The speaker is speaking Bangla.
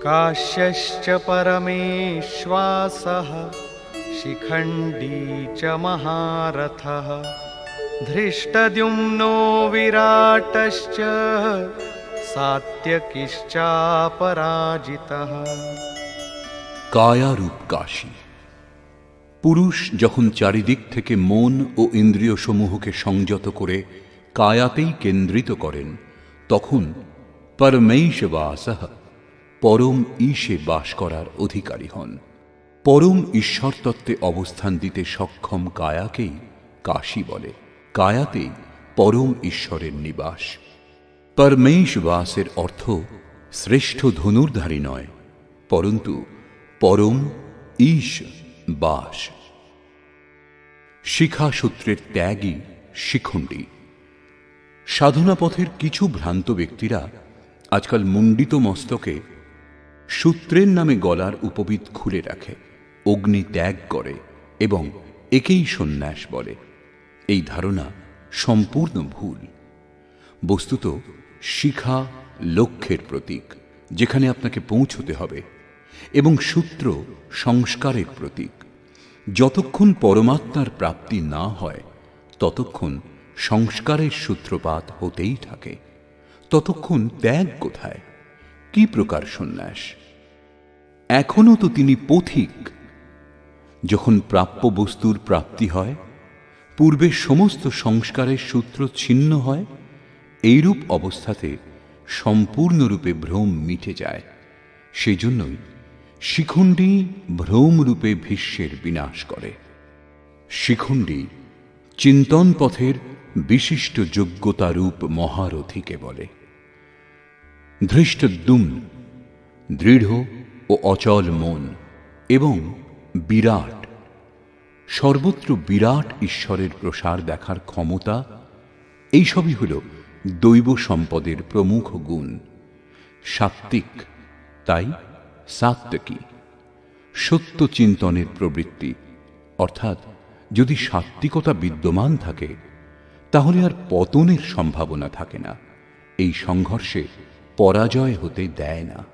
काश्यश्च परमेश्वासः शिखण्डी च महारथः धृष्टद्युम्नो विराटश्च सात्यकिश्चापराजितः। কায়ারূপ কাশী। পুরুষ যখন চারিদিক থেকে মন ও ইন্দ্রিয় সমূহকে সংযত করে কায়াতেই কেন্দ্রিত করেন, তখন পরমেশ্ববাসঃ পরম ঈশে বাস করার অধিকারী হন। পরম ঈশ্বর তত্ত্বে অবস্থান দিতে সক্ষম কায়াকেই কাশী বলে। কায়াতেই পরম ঈশ্বরের নিবাস। পরমেশ্ববাসের অর্থ শ্রেষ্ঠ ধনুর্ধারী নয়, পরন্তু পরম ঈশ বাস। শিখাসূত্রের ত্যাগই শিখণ্ডী। সাধনাপথের কিছু ভ্রান্ত ব্যক্তিরা আজকাল মুণ্ডিত মস্তকে সূত্রের নামে গলার উপবিদ খুলে রাখে, অগ্নি ত্যাগ করে এবং একেই সন্ন্যাস বলে। এই ধারণা সম্পূর্ণ ভুল। বস্তুত শিখা লক্ষ্যের প্রতীক, যেখানে আপনাকে পৌঁছতে হবে, এবং সূত্র সংস্কারের প্রতীক। যতক্ষণ পরমাত্মার প্রাপ্তি না হয় ততক্ষণ সংস্কারের সূত্রপাত হতেই থাকে। ততক্ষণ ত্যাগ কোথায়? কি প্রকার সন্ন্যাস? এখনো তো তিনি পথিক। যখন প্রাপ্য বস্তুর প্রাপ্তি হয়, পূর্বে সমস্ত সংস্কারের সূত্র ছিন্ন হয়, এইরূপ অবস্থাতে সম্পূর্ণরূপে ভ্রম মিটে যায়। সেজন্যই শিখণ্ডী ভ্রমরূপে ভীষ্মের বিনাশ করে। শিখণ্ডী চিন্তন পথের বিশিষ্ট যোগ্যতারূপ মহারথীকে বলে। ধৃষ্টদ্যুম্ন দৃঢ় ও অচল মন এবং বিরাট, সর্বত্র বিরাট ঈশ্বরের প্রসার দেখার ক্ষমতা, এইসবই হল দৈব সম্পদের প্রমুখ গুণ। সাত্ত্বিক, তাই সাত্ত্বিকী। সত্য চিন্তনের প্রবৃত্তি, অর্থাৎ যদি সাত্ত্বিকতা বিদ্যমান থাকে তাহলে আর পতনের সম্ভাবনা থাকে না। এই সংঘর্ষে পরাজয় হতে দেয় না।